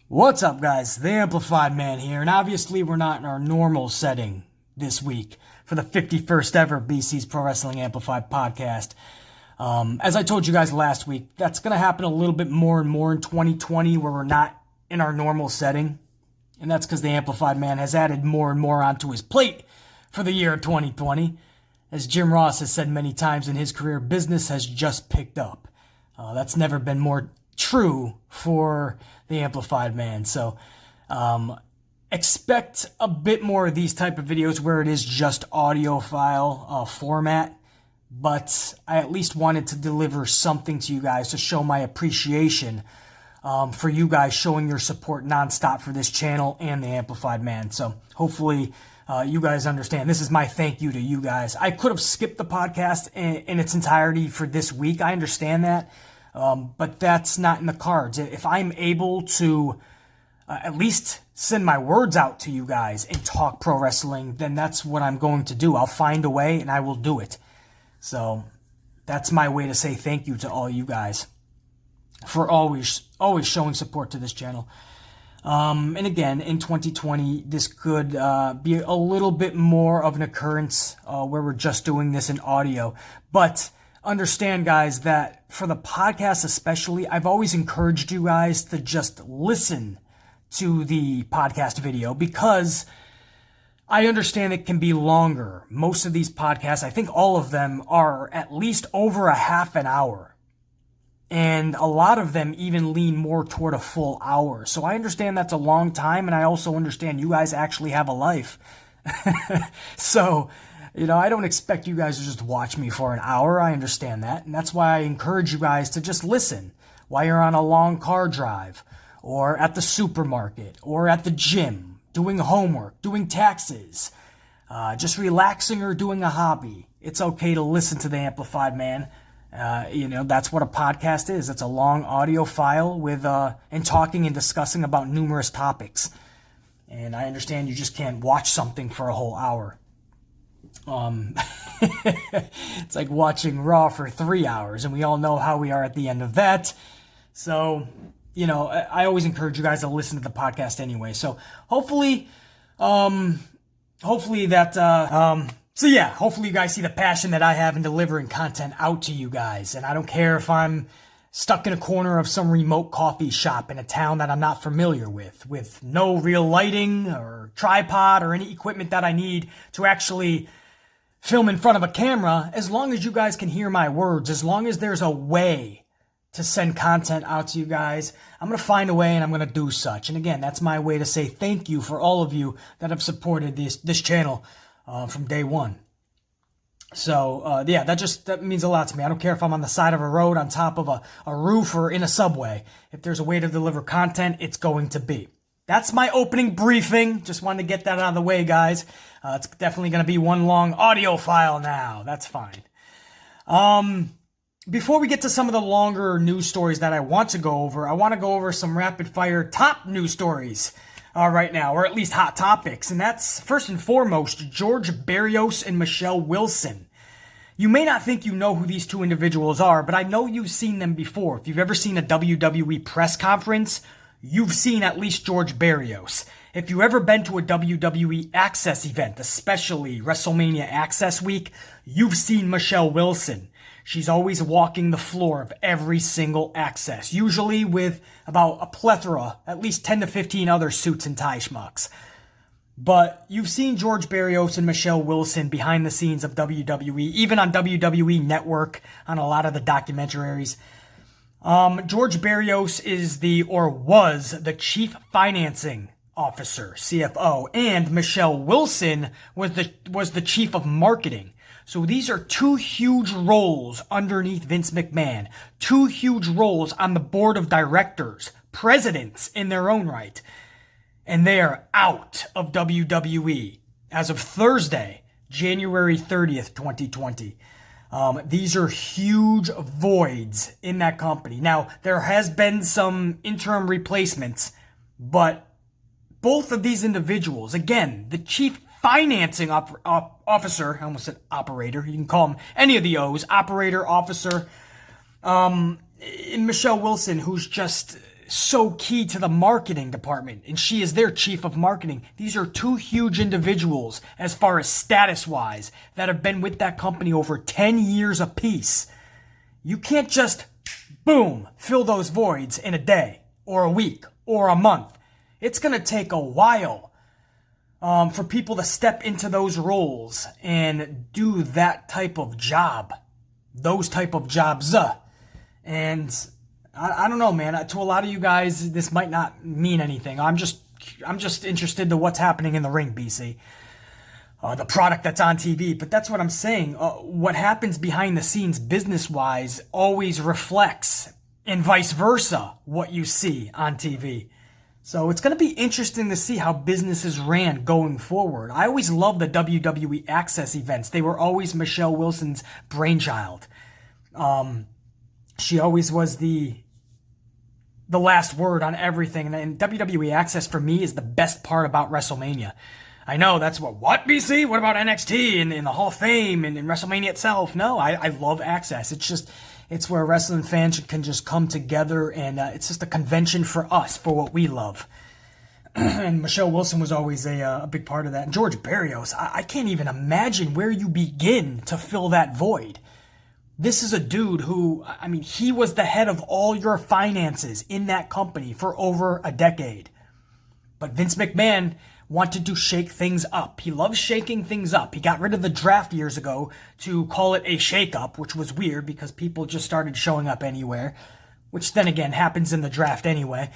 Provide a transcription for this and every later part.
What's up, guys? The Amplified Man here, and obviously we're not in our normal setting this week for the 51st ever BC's Pro Wrestling Amplified podcast. As I told you guys last week, that's going to happen a little bit more and more in 2020 where we're not in our normal setting, and that's because the Amplified Man has added more and more onto his plate for the year of 2020. As Jim Ross has said many times in his career, business has just picked up. That's never been more true for the Amplified Man. So expect a bit more of these type of videos where it is just audio file format, but I at least wanted to deliver something to you guys to show my appreciation for you guys showing your support nonstop for this channel and the Amplified Man. So hopefully you guys understand. This is my thank you to you guys. I could have skipped the podcast in its entirety for this week. I understand that. But that's not in the cards. If I'm able to at least send my words out to you guys and talk pro wrestling, then that's what I'm going to do. I'll find a way and I will do it. So that's my way to say thank you to all you guys for always showing support to this channel. And again, in 2020, this could be a little bit more of an occurrence where we're just doing this in audio. But understand, guys, that for the podcast especially, I've always encouraged you guys to just listen to the podcast video because I understand it can be longer. Most of these podcasts, I think all of them, are at least over a half an hour. And a lot of them even lean more toward a full hour. So I understand that's a long time, and I also understand you guys actually have a life. So I don't expect you guys to just watch me for an hour. I understand that. And that's why I encourage you guys to just listen while you're on a long car drive or at the supermarket or at the gym, doing homework, doing taxes, just relaxing or doing a hobby. It's okay to listen to the Amplified Man. That's what a podcast is. It's a long audio file with and talking and discussing about numerous topics. And I understand you just can't watch something for a whole hour. It's like watching Raw for 3 hours, and we all know how we are at the end of that. So, I always encourage you guys to listen to the podcast anyway. So hopefully you guys see the passion that I have in delivering content out to you guys. And I don't care if I'm stuck in a corner of some remote coffee shop in a town that I'm not familiar with no real lighting or tripod or any equipment that I need to actually film in front of a camera. As long as you guys can hear my words, as long as there's a way to send content out to you guys, I'm going to find a way and I'm going to do such. And again, that's my way to say thank you for all of you that have supported this channel from day one. So, that means a lot to me. I don't care if I'm on the side of a road, on top of a roof, or in a subway. If there's a way to deliver content, it's going to be. That's my opening briefing. Just wanted to get that out of the way, guys. It's definitely going to be one long audio file now. That's fine. Before we get to some of the longer news stories that I want to go over, I want to go over some rapid-fire top news stories right now, or at least hot topics. And that's, first and foremost, George Barrios and Michelle Wilson. You may not think you know who these two individuals are, but I know you've seen them before. If you've ever seen a WWE press conference, you've seen at least George Barrios. If you've ever been to a WWE Access event, especially WrestleMania Access Week, you've seen Michelle Wilson. She's always walking the floor of every single Access, usually with about a plethora, at least 10 to 15 other suits and tie schmucks. But you've seen George Barrios and Michelle Wilson behind the scenes of WWE, even on WWE Network, on a lot of the documentaries. George Barrios was the Chief Financing Officer, CFO, and Michelle Wilson was the Chief of Marketing. So these are two huge roles underneath Vince McMahon, two huge roles on the board of directors, presidents in their own right. And they are out of WWE as of Thursday, January 30th, 2020. These are huge voids in that company. Now, there has been some interim replacements, but both of these individuals, again, the chief financing officer, I almost said operator, you can call him any of the O's, operator, officer, Michelle Wilson, who's just so key to the marketing department, and she is their chief of marketing. These are two huge individuals as far as status-wise that have been with that company over 10 years apiece. You can't just, boom, fill those voids in a day or a week or a month. It's going to take a while for people to step into those roles and do that type of job, those type of jobs. And I don't know, man. To a lot of you guys, this might not mean anything. I'm just interested to what's happening in the ring, BC. The product that's on TV. But that's what I'm saying. What happens behind the scenes business-wise always reflects, and vice versa, what you see on TV. So it's going to be interesting to see how businesses ran going forward. I always loved the WWE Access events. They were always Michelle Wilson's brainchild. She always was the last word on everything. And WWE Access for me is the best part about WrestleMania. I know that's what BC? What about NXT and the Hall of Fame and WrestleMania itself? No, I love Access. It's where wrestling fans can just come together, and it's just a convention for us, for what we love. And Michelle Wilson was always a big part of that. And George Barrios, I can't even imagine where you begin to fill that void. This is a dude who, I mean, he was the head of all your finances in that company for over a decade. But Vince McMahon wanted to shake things up. He loves shaking things up. He got rid of the draft years ago to call it a shakeup, which was weird because people just started showing up anywhere, which then again happens in the draft anyway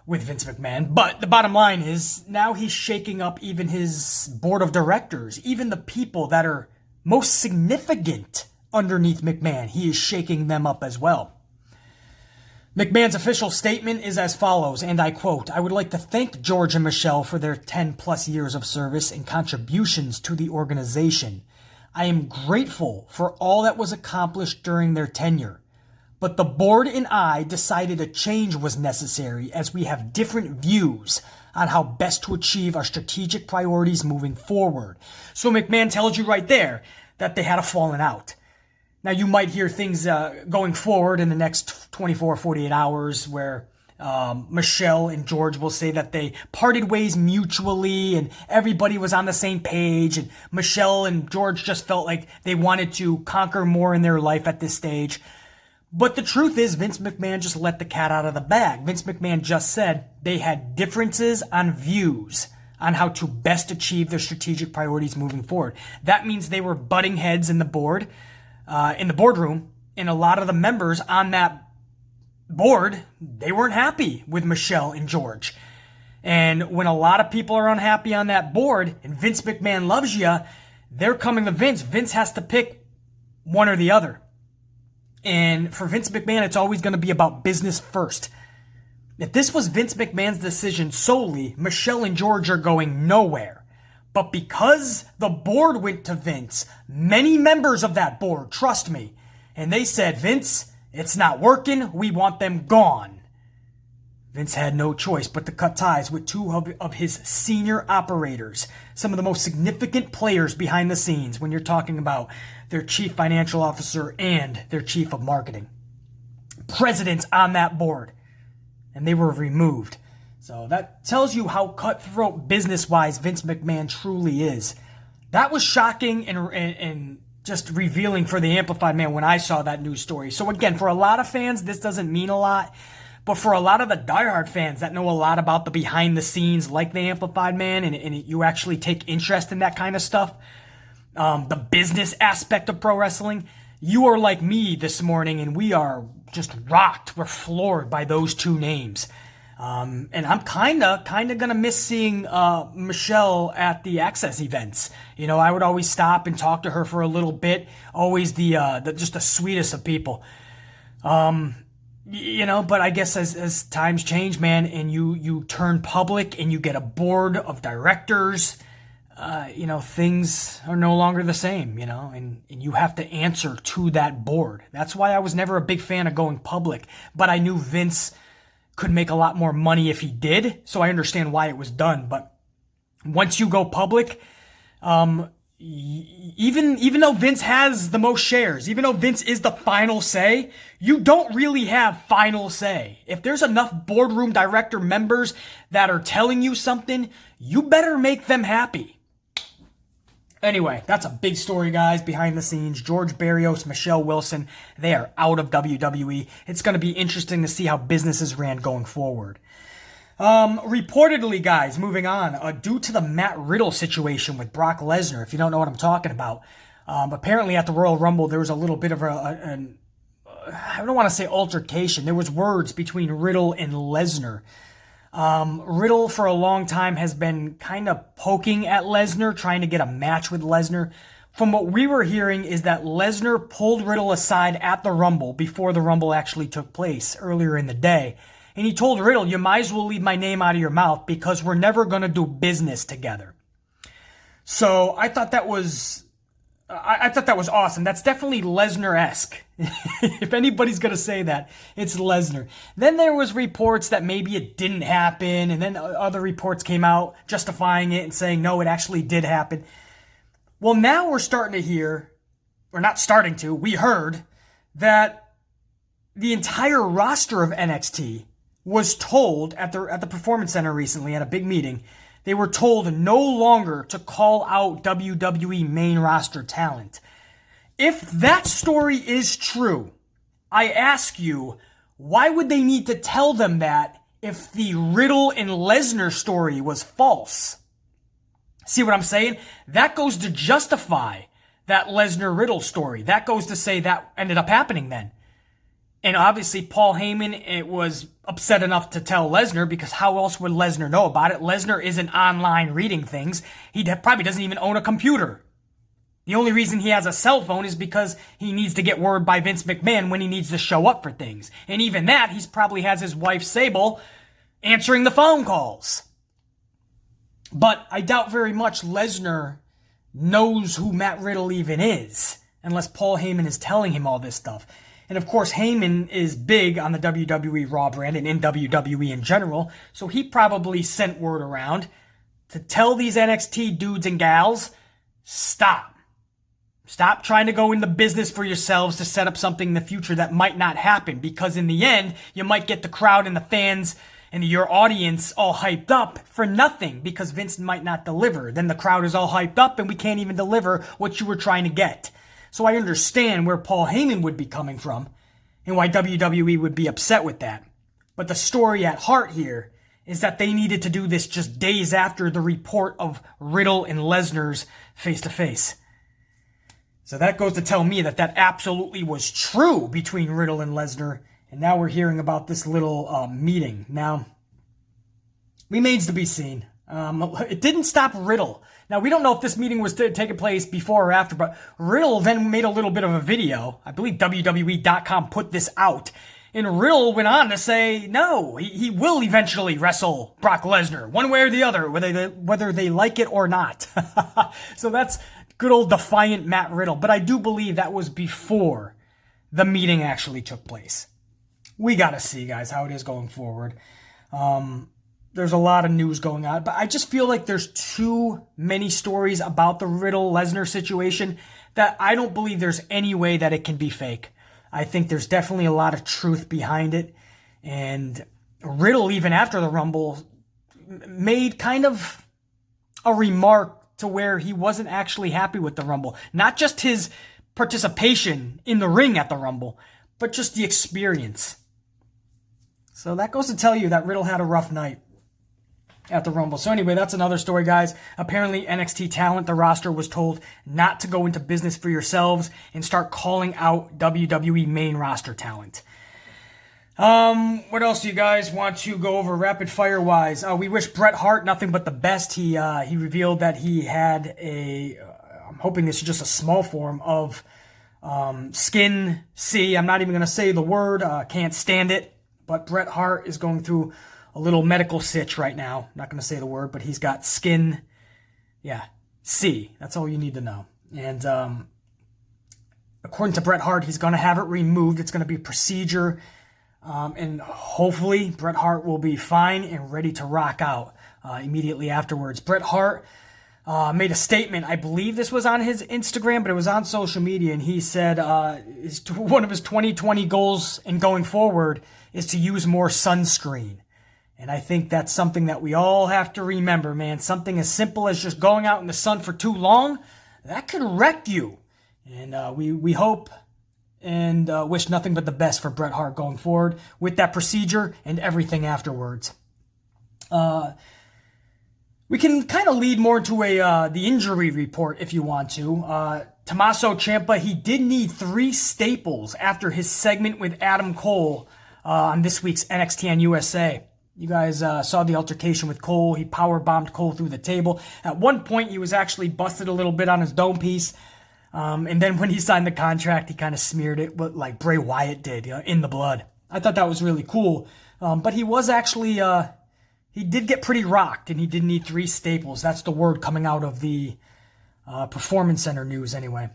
with Vince McMahon. But the bottom line is now he's shaking up even his board of directors, even the people that are most significant underneath McMahon. He is shaking them up as well. McMahon's official statement is as follows, and I quote, "I would like to thank George and Michelle for their 10 plus years of service and contributions to the organization. I am grateful for all that was accomplished during their tenure. But the board and I decided a change was necessary as we have different views on how best to achieve our strategic priorities moving forward." So McMahon tells you right there that they had a falling out. Now, you might hear things going forward in the next 24, 48 hours where Michelle and George will say that they parted ways mutually and everybody was on the same page. And Michelle and George just felt like they wanted to conquer more in their life at this stage. But the truth is, Vince McMahon just let the cat out of the bag. Vince McMahon just said they had differences on views on how to best achieve their strategic priorities moving forward. That means they were butting heads in the board. In the boardroom, and a lot of the members on that board, they weren't happy with Michelle and George. And when a lot of people are unhappy on that board, and Vince McMahon loves you, they're coming to Vince. Vince has to pick one or the other. And for Vince McMahon, it's always going to be about business first. If this was Vince McMahon's decision solely, Michelle and George are going nowhere. But because the board went to Vince, many members of that board, trust me, and they said, "Vince, it's not working. We want them gone." Vince had no choice but to cut ties with two of his senior operators, some of the most significant players behind the scenes when you're talking about their chief financial officer and their chief of marketing. Presidents on that board, and they were removed. So that tells you how cutthroat business-wise Vince McMahon truly is. That was shocking and just revealing for the Amplified Man when I saw that news story. So again, for a lot of fans, this doesn't mean a lot. But for a lot of the diehard fans that know a lot about the behind the scenes, like the Amplified Man, and you actually take interest in that kind of stuff, the business aspect of pro wrestling, you are like me this morning, and we are just rocked. We're floored by those two names. And I'm kind of going to miss seeing Michelle at the Access events. You know, I would always stop and talk to her for a little bit. Always just the sweetest of people. You know, but I guess as times change, man, and you turn public and you get a board of directors, you know, things are no longer the same, you know, and you have to answer to that board. That's why I was never a big fan of going public, but I knew Vince could make a lot more money if he did, so I understand why it was done. But once you go public, even though Vince has the most shares, even though Vince is the final say, you don't really have final say. If there's enough boardroom director members that are telling you something, you better make them happy. Anyway, that's a big story, guys, behind the scenes. George Barrios, Michelle Wilson, they are out of WWE. It's going to be interesting to see how business is ran going forward. Reportedly, guys, moving on, due to the Matt Riddle situation with Brock Lesnar, if you don't know what I'm talking about, apparently at the Royal Rumble, there was a little bit of I don't want to say altercation. There was words between Riddle and Lesnar. Riddle for a long time has been kind of poking at Lesnar, trying to get a match with Lesnar. From what we were hearing is that Lesnar pulled Riddle aside at the Rumble before the Rumble actually took place earlier in the day. And he told Riddle, you might as well leave my name out of your mouth because we're never going to do business together. So I thought that was awesome. That's definitely Lesnar-esque. If anybody's going to say that, it's Lesnar. Then there was reports that maybe it didn't happen. And then other reports came out justifying it and saying, no, it actually did happen. Well, now we're starting to hear, or not starting to, we heard that the entire roster of NXT was told at the Performance Center recently at a big meeting, they were told no longer to call out WWE main roster talent. If that story is true, I ask you, why would they need to tell them that if the Riddle and Lesnar story was false? See what I'm saying? That goes to justify that Lesnar-Riddle story. That goes to say that ended up happening then. And obviously, Paul Heyman was upset enough to tell Lesnar because how else would Lesnar know about it? Lesnar isn't online reading things. He probably doesn't even own a computer. The only reason he has a cell phone is because he needs to get word by Vince McMahon when he needs to show up for things. And even that, he probably has his wife Sable answering the phone calls. But I doubt very much Lesnar knows who Matt Riddle even is, unless Paul Heyman is telling him all this stuff. And of course, Heyman is big on the WWE Raw brand and in WWE in general, so he probably sent word around to tell these NXT dudes and gals, stop. Stop trying to go into business for yourselves to set up something in the future that might not happen, because in the end, you might get the crowd and the fans and your audience all hyped up for nothing because Vince might not deliver. Then the crowd is all hyped up and we can't even deliver what you were trying to get. So I understand where Paul Heyman would be coming from and why WWE would be upset with that. But the story at heart here is that they needed to do this just days after the report of Riddle and Lesnar's face-to-face. So that goes to tell me that that absolutely was true between Riddle and Lesnar. And now we're hearing about this little meeting. Now, remains to be seen. It didn't stop Riddle. Now, we don't know if this meeting was taking place before or after, but Riddle then made a little bit of a video. I believe WWE.com put this out. And Riddle went on to say, no, he will eventually wrestle Brock Lesnar, one way or the other, whether they like it or not. So that's good old defiant Matt Riddle. But I do believe that was before the meeting actually took place. We got to see, guys, how it is going forward. There's a lot of news going on, but I just feel like there's too many stories about the Riddle-Lesnar situation that I don't believe there's any way that it can be fake. I think there's definitely a lot of truth behind it. And Riddle, even after the Rumble, made kind of a remark to where he wasn't actually happy with the Rumble. Not just his participation in the ring at the Rumble, but just the experience. So that goes to tell you that Riddle had a rough night at the Rumble. So anyway, that's another story, guys. Apparently, NXT talent, the roster, was told not to go into business for yourselves and start calling out WWE main roster talent. What else do you guys want to go over rapid fire wise? We wish Bret Hart nothing but the best. He revealed that he had I'm hoping this is just a small form of skin C. I'm not even going to say the word. Can't stand it. But Bret Hart is going through a little medical sitch right now. Not going to say the word, but he's got skin, C. That's all you need to know. And according to Bret Hart, he's going to have it removed. It's going to be a procedure. And hopefully Bret Hart will be fine and ready to rock out immediately afterwards. Bret Hart, made a statement. I believe this was on his Instagram, but it was on social media, and he said one of his 2020 goals in going forward is to use more sunscreen. And I think that's something that we all have to remember, man. Something as simple as just going out in the sun for too long, that could wreck you. And we hope and wish nothing but the best for Bret Hart going forward with that procedure and everything afterwards. We can kind of lead more into the injury report if you want to. Tommaso Ciampa, he did need 3 staples after his segment with Adam Cole on this week's NXT on USA. You guys saw the altercation with Cole. He power-bombed Cole through the table. At one point, he was actually busted a little bit on his dome piece. And then when he signed the contract, he kind of smeared it like Bray Wyatt did, in the blood. I thought that was really cool. But he was actually... he did get pretty rocked, and he did need 3 staples. That's the word coming out of the Performance Center news anyway.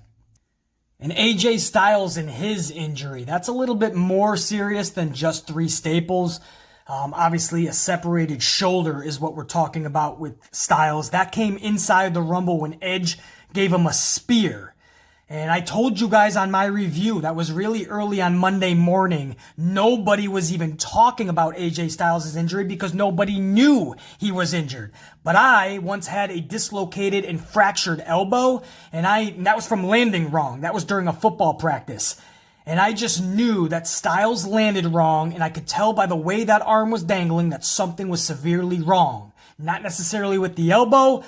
And AJ Styles and his injury. That's a little bit more serious than just 3 staples. Obviously, a separated shoulder is what we're talking about with Styles. That came inside the Rumble when Edge gave him a spear. And I told you guys on my review, that was really early on Monday morning, nobody was even talking about AJ Styles' injury because nobody knew he was injured. But I once had a dislocated and fractured elbow, and that was from landing wrong. That was during a football practice. And I just knew that Styles landed wrong, and I could tell by the way that arm was dangling that something was severely wrong. Not necessarily with the elbow,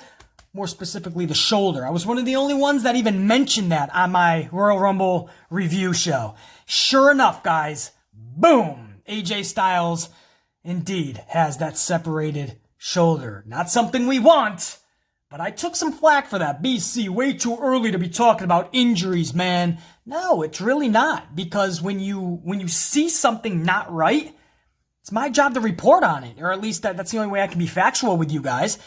more specifically the shoulder. I was one of the only ones that even mentioned that on my Royal Rumble review show. Sure enough, guys, boom! AJ Styles indeed has that separated shoulder. Not something we want, but I took some flack for that. BC, way too early to be talking about injuries, man. No, it's really not, because when you see something not right, it's my job to report on it, or at least that's the only way I can be factual with you guys.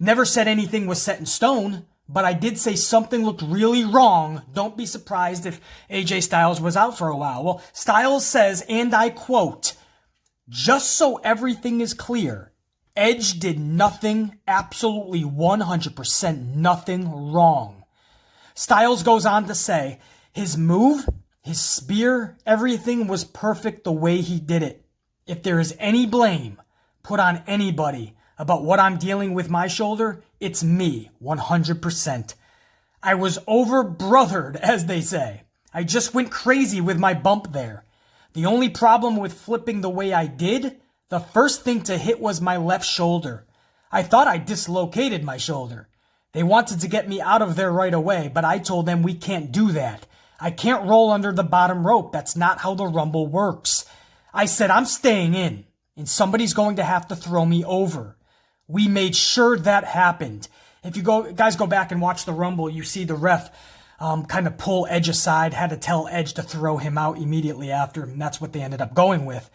Never said anything was set in stone, but I did say something looked really wrong. Don't be surprised if AJ Styles was out for a while. Well, Styles says, and I quote, "Just so everything is clear, Edge did nothing, absolutely 100% nothing wrong." Styles goes on to say, his move, his spear, everything was perfect the way he did it. If there is any blame put on anybody about what I'm dealing with my shoulder, it's me, 100%. I was over-brothered, as they say. I just went crazy with my bump there. The only problem with flipping the way I did, the first thing to hit was my left shoulder. I thought I dislocated my shoulder. They wanted to get me out of there right away, but I told them we can't do that. I can't roll under the bottom rope. That's not how the Rumble works. I said I'm staying in, and somebody's going to have to throw me over. We made sure that happened. If you guys go back and watch the Rumble, you see the ref kind of pull Edge aside, had to tell Edge to throw him out immediately after, and that's what they ended up going with.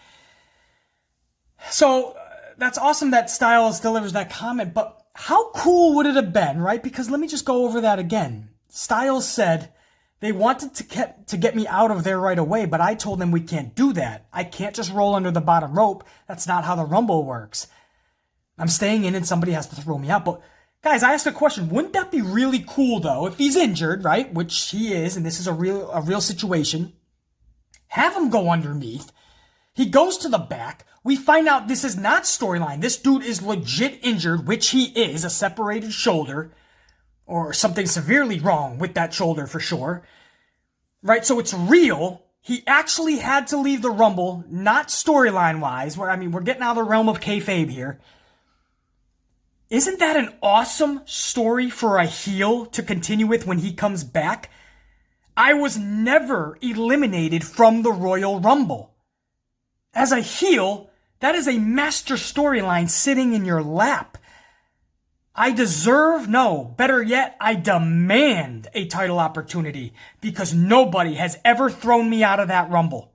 So that's awesome that Styles delivers that comment, but how cool would it have been, right? Because let me just go over that again. Styles said, they wanted to get me out of there right away, but I told them we can't do that. I can't just roll under the bottom rope. That's not how the Rumble works. I'm staying in and somebody has to throw me out. But guys, I asked a question. Wouldn't that be really cool though, if he's injured, right? Which he is, and this is a real situation. Have him go underneath. He goes to the back. We find out this is not storyline. This dude is legit injured, which he is, a separated shoulder, or something severely wrong with that shoulder for sure. Right? So it's real. He actually had to leave the Rumble, not storyline-wise. We're getting out of the realm of kayfabe here. Isn't that an awesome story for a heel to continue with when he comes back? I was never eliminated from the Royal Rumble. As a heel, that is a master storyline sitting in your lap. I deserve, no, better yet, I demand a title opportunity because nobody has ever thrown me out of that Rumble.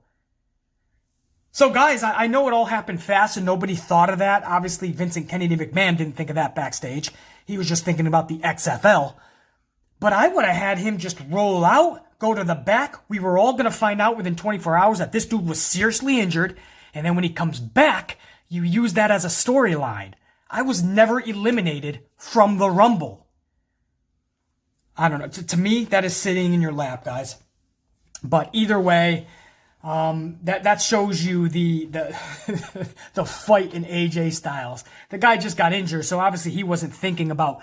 So guys, I know it all happened fast and nobody thought of that. Obviously, Vincent Kennedy McMahon didn't think of that backstage. He was just thinking about the XFL. But I would have had him just roll out, go to the back. We were all going to find out within 24 hours that this dude was seriously injured. And then when he comes back, you use that as a storyline. I was never eliminated from the Rumble. I don't know. To me, that is sitting in your lap, guys. But either way, that shows you the the fight in AJ Styles. The guy just got injured, so obviously he wasn't thinking about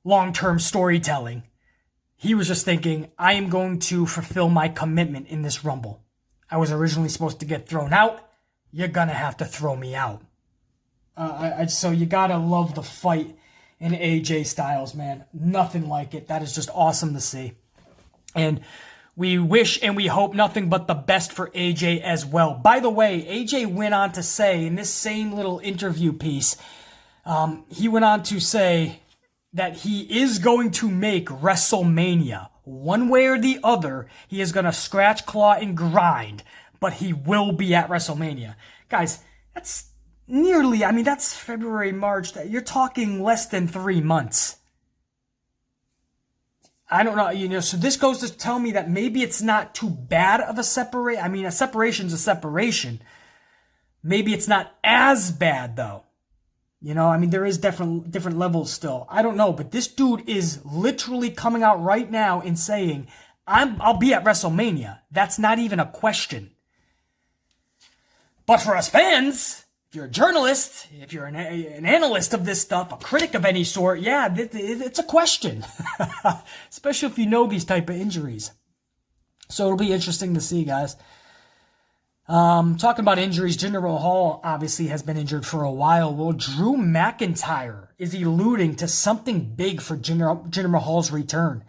long-term storytelling. He was just thinking, I am going to fulfill my commitment in this Rumble. I was originally supposed to get thrown out. You're gonna have to throw me out. So you gotta love the fight in AJ Styles, man. Nothing like it. That is just awesome to see. And we wish and we hope nothing but the best for AJ as well. By the way, AJ went on to say in this same little interview piece, he went on to say that he is going to make WrestleMania. One way or the other, he is going to scratch, claw, and grind, but he will be at WrestleMania. Guys, that's nearly, I mean, that's February, March. You're talking less than 3 months. I don't know, so this goes to tell me that maybe it's not too bad of a separation. I mean, a separation's a separation. Maybe it's not as bad, though. I mean, there is different levels still. I don't know, but this dude is literally coming out right now and saying, I'll be at WrestleMania. That's not even a question. But for us fans, if you're a journalist, if you're an analyst of this stuff, a critic of any sort, yeah, it's a question. Especially if you know these type of injuries. So it'll be interesting to see, guys. Talking about injuries, Jinder Mahal obviously has been injured for a while. Well, Drew McIntyre is alluding to something big for Jinder Mahal's return.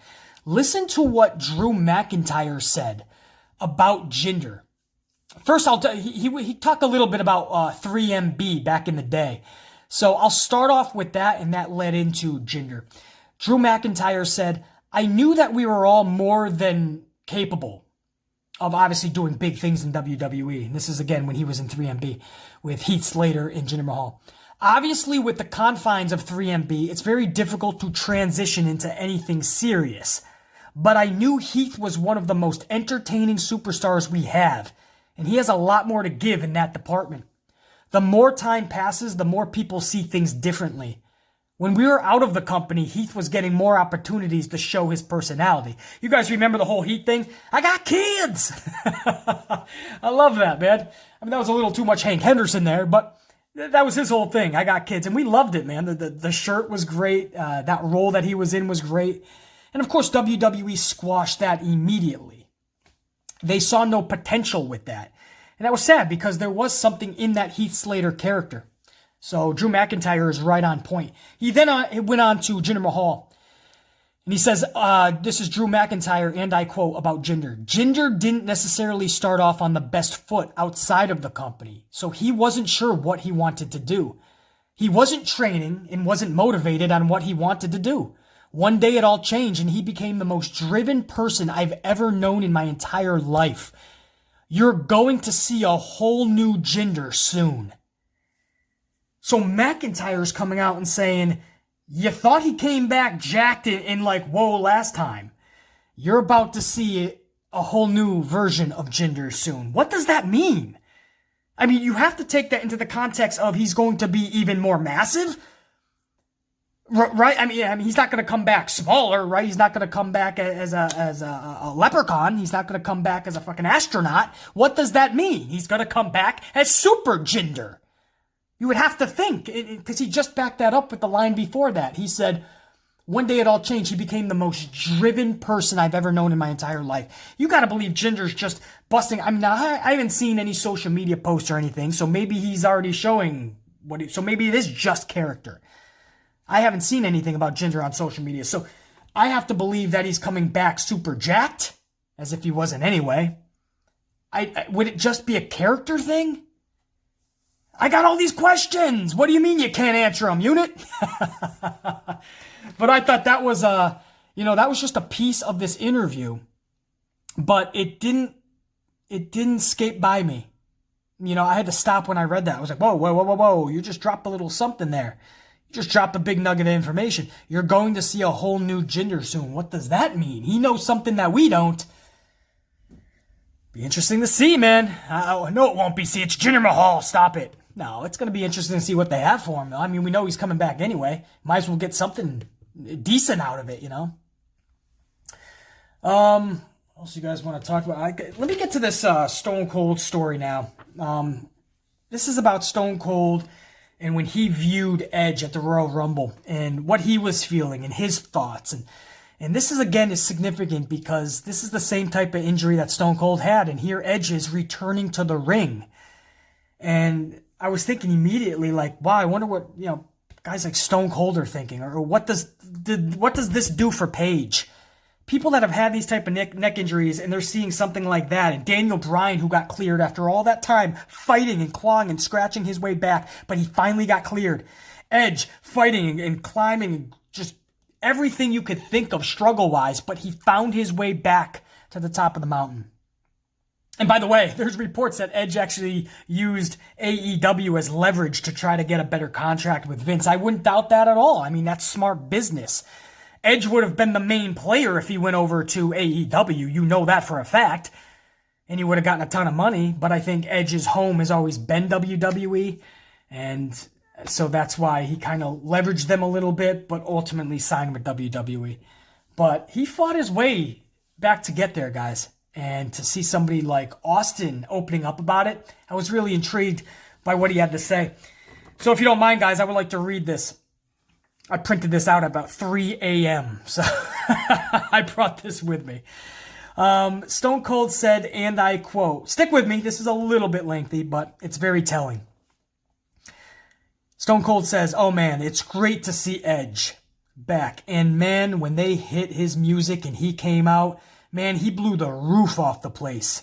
Listen to what Drew McIntyre said about Jinder. First, he talked a little bit about 3MB back in the day. So I'll start off with that, and that led into Jinder. Drew McIntyre said, I knew that we were all more than capable of obviously doing big things in WWE. And this is, again, when he was in 3MB with Heath Slater and Jinder Mahal. Obviously, with the confines of 3MB, it's very difficult to transition into anything serious. But I knew Heath was one of the most entertaining superstars we have. And he has a lot more to give in that department. The more time passes, the more people see things differently. When we were out of the company, Heath was getting more opportunities to show his personality. You guys remember the whole Heath thing? I got kids! I love that, man. I mean, that was a little too much Hank Henderson there, but that was his whole thing. I got kids. And we loved it, man. The shirt was great. That role that he was in was great. And of course, WWE squashed that immediately. They saw no potential with that. And that was sad because there was something in that Heath Slater character. So Drew McIntyre is right on point. He then went on to Jinder Mahal. And he says, this is Drew McIntyre, and I quote about Jinder. Jinder didn't necessarily start off on the best foot outside of the company. So he wasn't sure what he wanted to do. He wasn't training and wasn't motivated on what he wanted to do. One day it all changed and he became the most driven person I've ever known in my entire life. You're going to see a whole new Jinder soon. So McIntyre's coming out and saying, you thought he came back jacked and like, whoa, last time. You're about to see a whole new version of Jinder soon. What does that mean? I mean, you have to take that into the context of he's going to be even more massive. Right? I mean, he's not going to come back smaller, right? He's not going to come back as a leprechaun. He's not going to come back as a fucking astronaut. What does that mean? He's going to come back as Super Jinder. You would have to think, because he just backed that up with the line before that. He said, one day it all changed. He became the most driven person I've ever known in my entire life. You got to believe Jinder's just busting. I mean, I haven't seen any social media posts or anything, so maybe he's already showing so maybe it is just character. I haven't seen anything about Jinder on social media, so I have to believe that he's coming back super jacked, as if he wasn't anyway. Would it just be a character thing? I got all these questions. What do you mean you can't answer them, unit? But I thought that was that was just a piece of this interview, but it didn't escape by me. I had to stop when I read that. I was like, whoa, you just dropped a little something there. Just dropped a big nugget of information. You're going to see a whole new Jinder soon. What does that mean? He knows something that we don't. Be interesting to see, man. No, it won't be. See, it's Jinder Mahal. Stop it. No, it's going to be interesting to see what they have for him, though. I mean, we know he's coming back anyway. Might as well get something decent out of it, What else you guys want to talk about? Let me get to this Stone Cold story now. This is about Stone Cold and when he viewed Edge at the Royal Rumble and what he was feeling and his thoughts. And this is significant because this is the same type of injury that Stone Cold had. And here Edge is returning to the ring. And I was thinking immediately, like, wow, I wonder what, guys like Stone Cold are thinking. Or what does this do for Paige? People that have had these type of neck injuries and they're seeing something like that, and Daniel Bryan, who got cleared after all that time fighting and clawing and scratching his way back, but he finally got cleared. Edge fighting and climbing and just everything you could think of struggle-wise, but he found his way back to the top of the mountain. And by the way, there's reports that Edge actually used AEW as leverage to try to get a better contract with Vince. I wouldn't doubt that at all. I mean, that's smart business. Edge would have been the main player if he went over to AEW. You know that for a fact. And he would have gotten a ton of money. But I think Edge's home has always been WWE. And so that's why he kind of leveraged them a little bit, but ultimately signed with WWE. But he fought his way back to get there, guys. And to see somebody like Austin opening up about it, I was really intrigued by what he had to say. So if you don't mind, guys, I would like to read this. I printed this out at about 3 a.m., so I brought this with me. Stone Cold said, and I quote, stick with me, this is a little bit lengthy, but it's very telling. Stone Cold says, oh man, it's great to see Edge back. And man, when they hit his music and he came out, man, he blew the roof off the place.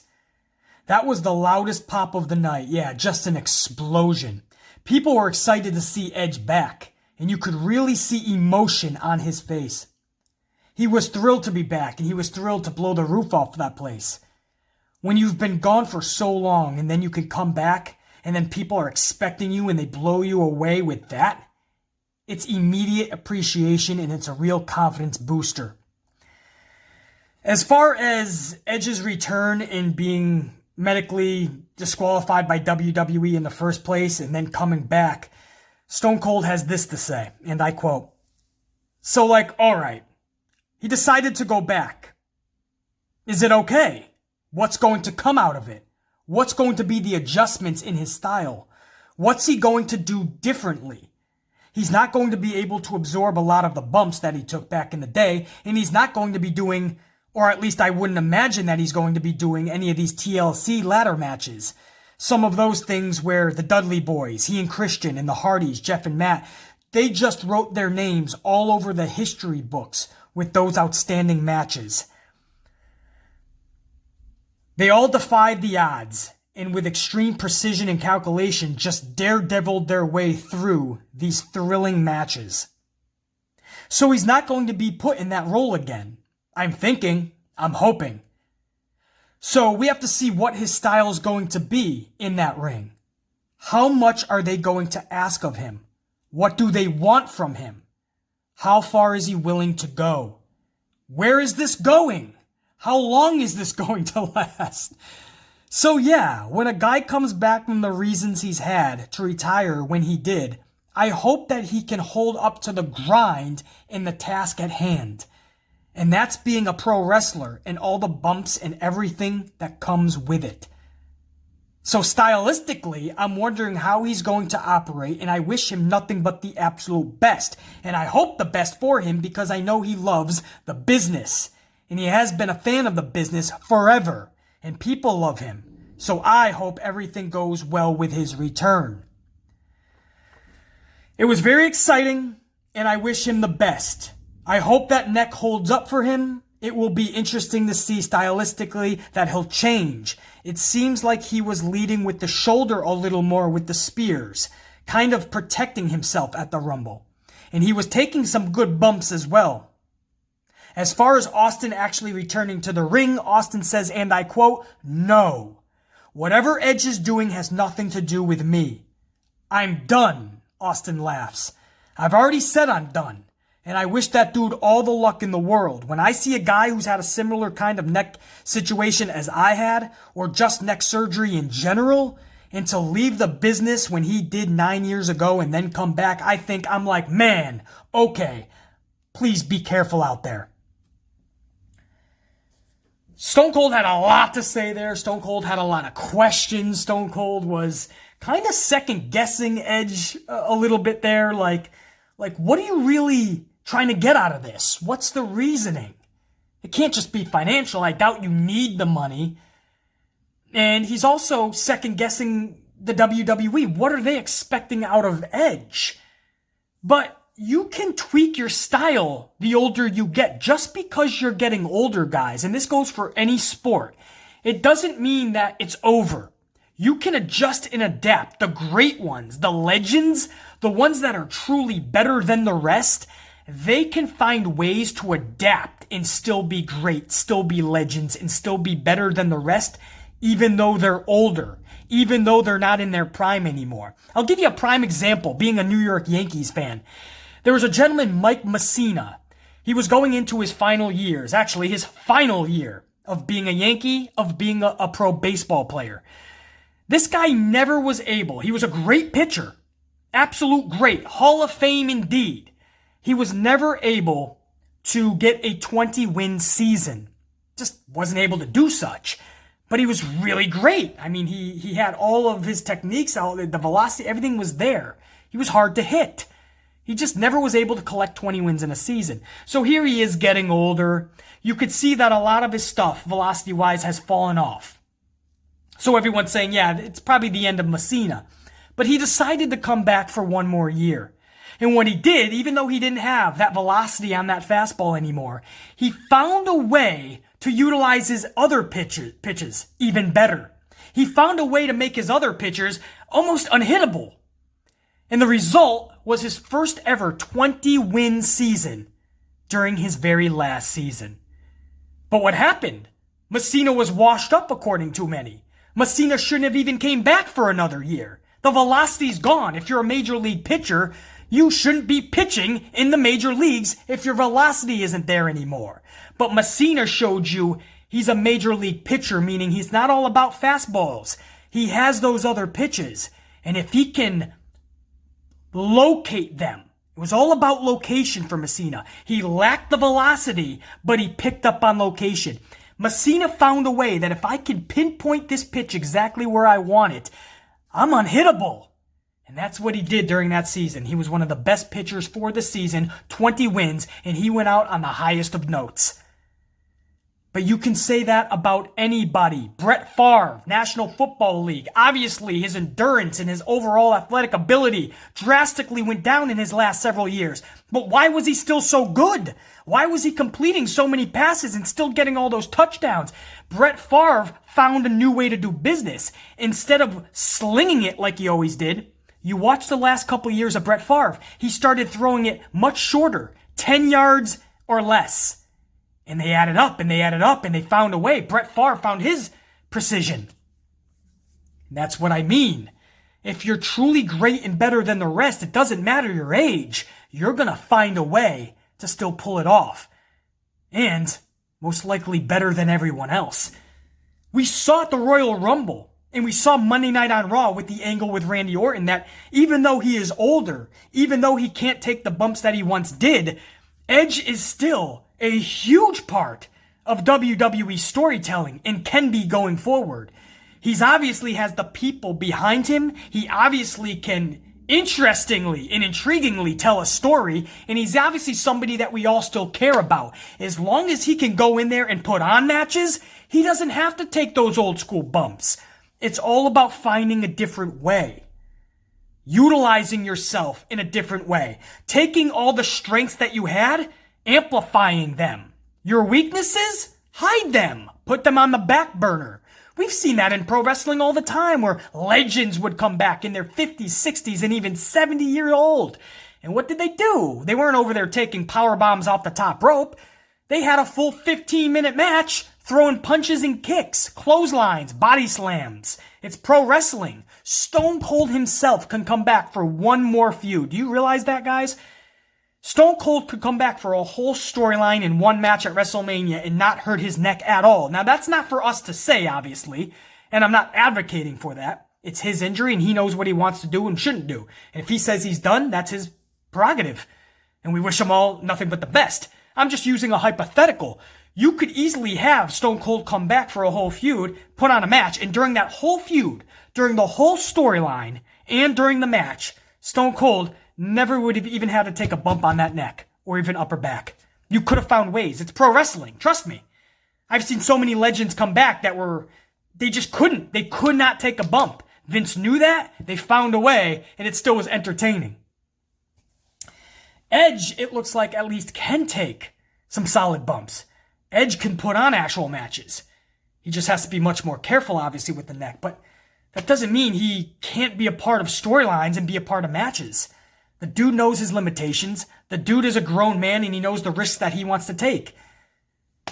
That was the loudest pop of the night. Yeah, just an explosion. People were excited to see Edge back. And you could really see emotion on his face. He was thrilled to be back, and he was thrilled to blow the roof off that place. When you've been gone for so long, and then you can come back, and then people are expecting you, and they blow you away with that, it's immediate appreciation, and it's a real confidence booster. As far as Edge's return and being medically disqualified by WWE in the first place, and then coming back, Stone Cold has this to say, and I quote, so all right, he decided to go back. Is it okay? What's going to come out of it? What's going to be the adjustments in his style? What's he going to do differently? He's not going to be able to absorb a lot of the bumps that he took back in the day, and he's not going to be doing, or at least I wouldn't imagine that he's going to be doing any of these TLC ladder matches. Some of those things where the Dudley Boys, he and Christian and the Hardys, Jeff and Matt, they just wrote their names all over the history books with those outstanding matches. They all defied the odds and with extreme precision and calculation just daredeviled their way through these thrilling matches. So he's not going to be put in that role again. I'm hoping. So we have to see what his style is going to be in that ring. How much are they going to ask of him? What do they want from him? How far is he willing to go? Where is this going? How long is this going to last? So yeah, when a guy comes back from the reasons he's had to retire when he did, I hope that he can hold up to the grind in the task at hand. And that's being a pro wrestler and all the bumps and everything that comes with it. So stylistically, I'm wondering how he's going to operate, and I wish him nothing but the absolute best. And I hope the best for him because I know he loves the business. And he has been a fan of the business forever. And people love him. So I hope everything goes well with his return. It was very exciting, and I wish him the best. I hope that neck holds up for him. It will be interesting to see stylistically that he'll change. It seems like he was leading with the shoulder a little more with the spears, kind of protecting himself at the Rumble. And he was taking some good bumps as well. As far as Austin actually returning to the ring, Austin says, and I quote, no. Whatever Edge is doing has nothing to do with me. I'm done, Austin laughs. I've already said I'm done. And I wish that dude all the luck in the world. When I see a guy who's had a similar kind of neck situation as I had, or just neck surgery in general, and to leave the business when he did 9 years ago and then come back, I'm like, man, okay, please be careful out there. Stone Cold had a lot to say there. Stone Cold had a lot of questions. Stone Cold was kind of second-guessing Edge a little bit there. Like, what are you really trying to get out of this? What's the reasoning? It can't just be financial. I doubt you need the money. And he's also second-guessing the WWE. What are they expecting out of Edge? But you can tweak your style the older you get. Just because you're getting older, guys, and this goes for any sport, it doesn't mean that it's over. You can adjust and adapt. The great ones, the legends, the ones that are truly better than the rest, they can find ways to adapt and still be great, still be legends, and still be better than the rest, even though they're older, even though they're not in their prime anymore. I'll give you a prime example, being a New York Yankees fan. There was a gentleman, Mike Messina. He was going into his final years, actually his final year of being a Yankee, of being a pro baseball player. This guy never was able, he was a great pitcher, absolute great, Hall of Fame indeed. He was never able to get a 20-win season. Just wasn't able to do such. But he was really great. I mean, he had all of his techniques, the velocity, everything was there. He was hard to hit. He just never was able to collect 20 wins in a season. So here he is getting older. You could see that a lot of his stuff, velocity-wise, has fallen off. So everyone's saying, yeah, it's probably the end of Messina. But he decided to come back for one more year. And when he did, even though he didn't have that velocity on that fastball anymore, he found a way to utilize his other pitches even better. He found a way to make his other pitchers almost unhittable. And the result was his first ever 20-win season during his very last season. But what happened? Messina was washed up, according to many. Messina shouldn't have even came back for another year. The velocity's gone. If you're a major league pitcher, you shouldn't be pitching in the major leagues if your velocity isn't there anymore. But Messina showed you he's a major league pitcher, meaning he's not all about fastballs. He has those other pitches. And if he can locate them, it was all about location for Messina. He lacked the velocity, but he picked up on location. Messina found a way that if I can pinpoint this pitch exactly where I want it, I'm unhittable. And that's what he did during that season. He was one of the best pitchers for the season, 20 wins, and he went out on the highest of notes. But you can say that about anybody. Brett Favre, National Football League. Obviously, his endurance and his overall athletic ability drastically went down in his last several years. But why was he still so good? Why was he completing so many passes and still getting all those touchdowns? Brett Favre found a new way to do business. Instead of slinging it like he always did, you watch the last couple years of Brett Favre. He started throwing it much shorter, 10 yards or less. And they added up and they added up and they found a way. Brett Favre found his precision. That's what I mean. If you're truly great and better than the rest, it doesn't matter your age. You're going to find a way to still pull it off. And most likely better than everyone else. We saw at the Royal Rumble. And we saw Monday Night on Raw with the angle with Randy Orton that even though he is older, even though he can't take the bumps that he once did, Edge is still a huge part of WWE storytelling and can be going forward. He's obviously has the people behind him. He obviously can interestingly and intriguingly tell a story. And he's obviously somebody that we all still care about. As long as he can go in there and put on matches, he doesn't have to take those old school bumps. It's all about finding a different way. Utilizing yourself in a different way. Taking all the strengths that you had, amplifying them. Your weaknesses, hide them. Put them on the back burner. We've seen that in pro wrestling all the time where legends would come back in their 50s, 60s, and even 70-year-old. And what did they do? They weren't over there taking power bombs off the top rope. They had a full 15-minute match throwing punches and kicks, clotheslines, body slams. It's pro wrestling. Stone Cold himself can come back for one more feud. Do you realize that, guys? Stone Cold could come back for a whole storyline in one match at WrestleMania and not hurt his neck at all. Now, that's not for us to say, obviously, and I'm not advocating for that. It's his injury, and he knows what he wants to do and shouldn't do. And if he says he's done, that's his prerogative. And we wish him all nothing but the best. I'm just using a hypothetical. You could easily have Stone Cold come back for a whole feud, put on a match, and during that whole feud, during the whole storyline, and during the match, Stone Cold never would have even had to take a bump on that neck or even upper back. You could have found ways. It's pro wrestling. Trust me. I've seen so many legends come back that they just couldn't. They could not take a bump. Vince knew that. They found a way, and it still was entertaining. Edge, it looks like, at least can take some solid bumps. Edge can put on actual matches. He just has to be much more careful, obviously, with the neck. But that doesn't mean he can't be a part of storylines and be a part of matches. The dude knows his limitations. The dude is a grown man, and he knows the risks that he wants to take.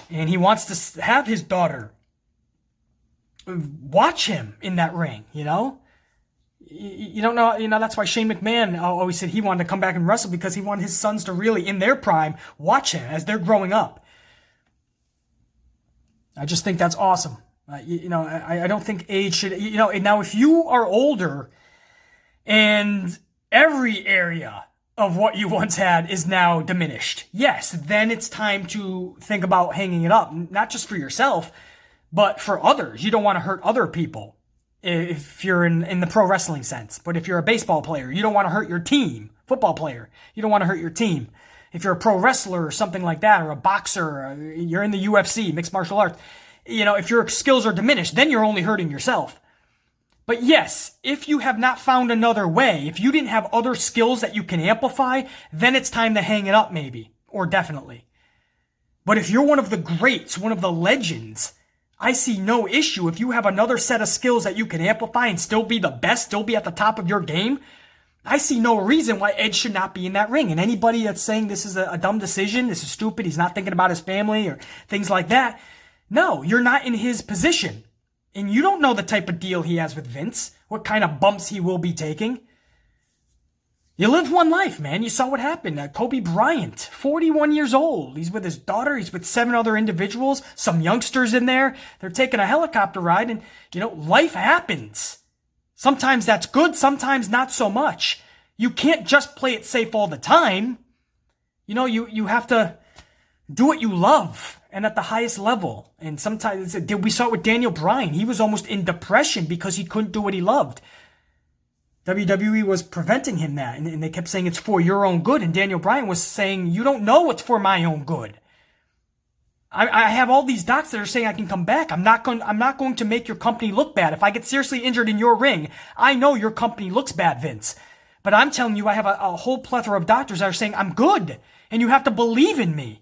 And he wants to have his daughter watch him in that ring, you know? You don't know, that's why Shane McMahon always said he wanted to come back and wrestle, because he wanted his sons to really, in their prime, watch him as they're growing up. I just think that's awesome. I don't think age should, now if you are older and every area of what you once had is now diminished, yes, then it's time to think about hanging it up, not just for yourself, but for others. You don't want to hurt other people if you're in the pro wrestling sense. But if you're a baseball player, you don't want to hurt your team. Football player, you don't want to hurt your team. If you're a pro wrestler or something like that, or a boxer, or you're in the UFC, mixed martial arts, if your skills are diminished, then you're only hurting yourself. But yes, if you have not found another way, if you didn't have other skills that you can amplify, then it's time to hang it up maybe, or definitely. But if you're one of the greats, one of the legends, I see no issue. If you have another set of skills that you can amplify and still be the best, still be at the top of your game, I see no reason why Edge should not be in that ring. And anybody that's saying this is a dumb decision, this is stupid, he's not thinking about his family or things like that, no, you're not in his position. And you don't know the type of deal he has with Vince, what kind of bumps he will be taking. You live one life, man. You saw what happened. Kobe Bryant, 41 years old. He's with his daughter. He's with 7 other individuals, some youngsters in there. They're taking a helicopter ride, and, life happens. Sometimes that's good, sometimes not so much. You can't just play it safe all the time. You have to do what you love, and at the highest level. And sometimes, we saw it with Daniel Bryan. He was almost in depression because he couldn't do what he loved. WWE was preventing him that, and they kept saying it's for your own good. And Daniel Bryan was saying, you don't know what's for my own good. I have all these docs that are saying I can come back. I'm not going to make your company look bad. If I get seriously injured in your ring, I know your company looks bad, Vince. But I'm telling you, I have a whole plethora of doctors that are saying I'm good, and you have to believe in me.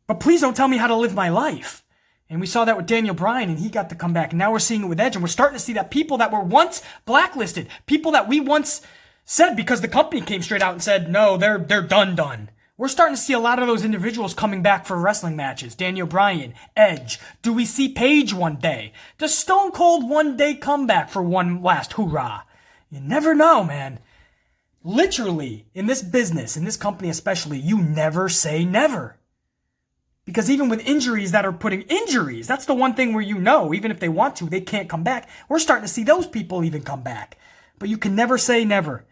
But please don't tell me how to live my life. And we saw that with Daniel Bryan, and he got to come back. And now we're seeing it with Edge, and we're starting to see that people that were once blacklisted, people that we once said because the company came straight out and said, no, they're done. We're starting to see a lot of those individuals coming back for wrestling matches. Daniel Bryan, Edge. Do we see Paige one day? Does Stone Cold one day come back for one last hoorah? You never know, man. Literally, in this business, in this company especially, you never say never. Because even with injuries that are putting injuries, that's the one thing where even if they want to, they can't come back. We're starting to see those people even come back. But you can never say never.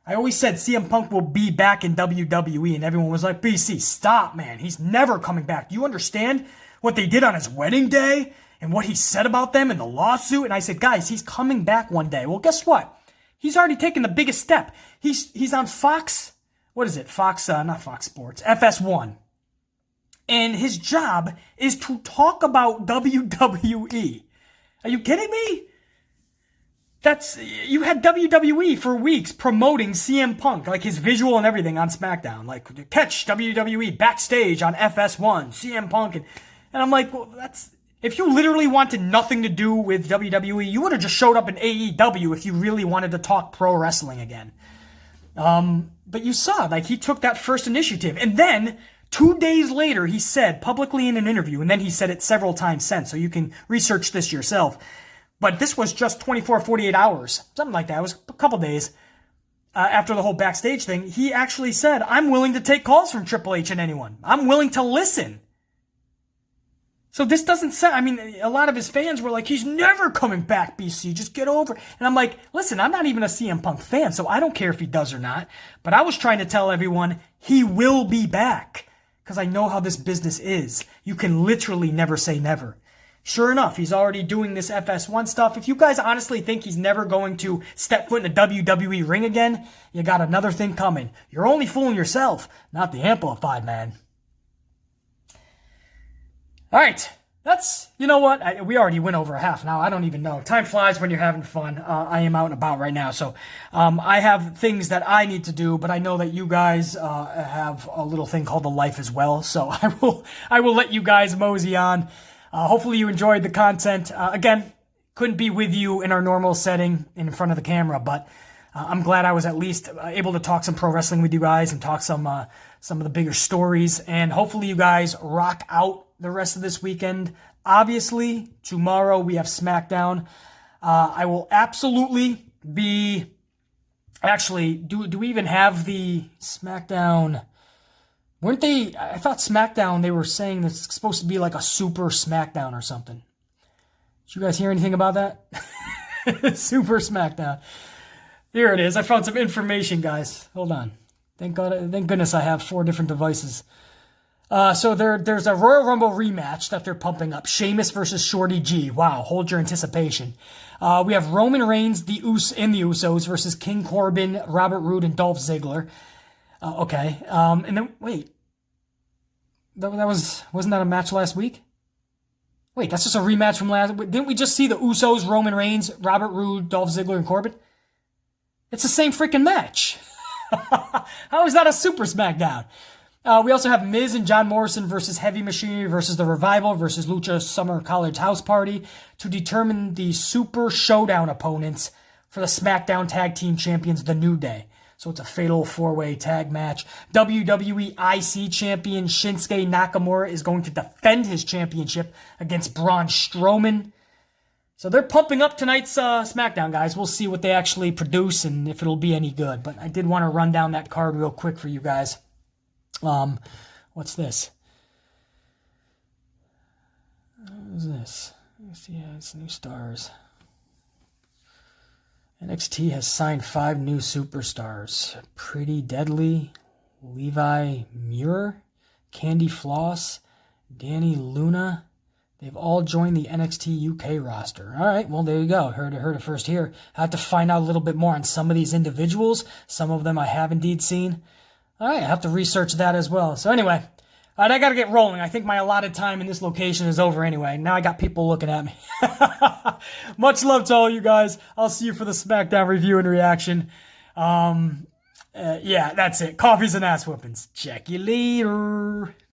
I always said CM Punk will be back in WWE, and everyone was like, BC, stop, man. He's never coming back. Do you understand what they did on his wedding day and what he said about them in the lawsuit? And I said, guys, he's coming back one day. Well, guess what? He's already taken the biggest step. He's on Fox, what is it? Not Fox Sports, FS1. And his job is to talk about WWE. Are you kidding me? You had WWE for weeks promoting CM Punk, like his visual and everything on SmackDown. Like, catch WWE backstage on FS1, CM Punk. And I'm like, well, if you literally wanted nothing to do with WWE, you would have just showed up in AEW if you really wanted to talk pro wrestling again. But you saw, he took that first initiative. And then 2 days later, he said publicly in an interview, and then he said it several times since, so you can research this yourself. But this was just 24, 48 hours, something like that. It was a couple days after the whole backstage thing. He actually said, I'm willing to take calls from Triple H and anyone. I'm willing to listen. So this doesn't sound, a lot of his fans were like, he's never coming back, BC, just get over it. And I'm like, listen, I'm not even a CM Punk fan, so I don't care if he does or not. But I was trying to tell everyone he will be back. because I know how this business is. You can literally never say never. Sure enough, he's already doing this FS1 stuff. If you guys honestly think he's never going to step foot in a WWE ring again, you got another thing coming. You're only fooling yourself, not the Amplified Man. All right. That's, you know what? We already went over a half now. I don't even know. Time flies when you're having fun. I am out and about right now. So I have things that I need to do, but I know that you guys have a little thing called the life as well. So I will let you guys mosey on. Hopefully you enjoyed the content. Again, couldn't be with you in our normal setting in front of the camera, but I'm glad I was at least able to talk some pro wrestling with you guys and talk some of the bigger stories. And hopefully you guys rock out the rest of this weekend. Obviously, tomorrow we have SmackDown. I will absolutely be... Actually, do we even have the SmackDown? Weren't they... I thought SmackDown, they were saying that it's supposed to be like a super SmackDown or something. Did you guys hear anything about that? Super SmackDown. Here it is. I found some information, guys. Hold on. Thank goodness I have 4 different devices. So there's a Royal Rumble rematch that they're pumping up. Sheamus versus Shorty G. Wow, hold your anticipation. We have Roman Reigns the Usos versus King Corbin, Robert Roode, and Dolph Ziggler. Okay. And then, wait. Wasn't that a match last week? Wait, that's just a rematch from last... Didn't we just see the Usos, Roman Reigns, Robert Roode, Dolph Ziggler, and Corbin? It's the same freaking match. How is that a Super SmackDown? We also have Miz and John Morrison versus Heavy Machinery versus The Revival versus Lucha Summer College House Party to determine the Super Showdown opponents for the SmackDown Tag Team Champions, The New Day. So it's a fatal 4-way tag match. WWE IC Champion Shinsuke Nakamura is going to defend his championship against Braun Strowman. So they're pumping up tonight's SmackDown, guys. We'll see what they actually produce and if it'll be any good. But I did want to run down that card real quick for you guys. What's this? What is this? Yeah, it's new stars. NXT has signed 5 new superstars. Pretty Deadly, Levi Muir, Candy Floss, Danny Luna. They've all joined the NXT UK roster. All right, well, there you go. Heard it first here. I have to find out a little bit more on some of these individuals. Some of them I have indeed seen. All right, I have to research that as well. So anyway, all right, I got to get rolling. I think my allotted time in this location is over anyway. Now I got people looking at me. Much love to all you guys. I'll see you for the SmackDown review and reaction. Yeah, that's it. Coffees and ass whoopings. Check you later.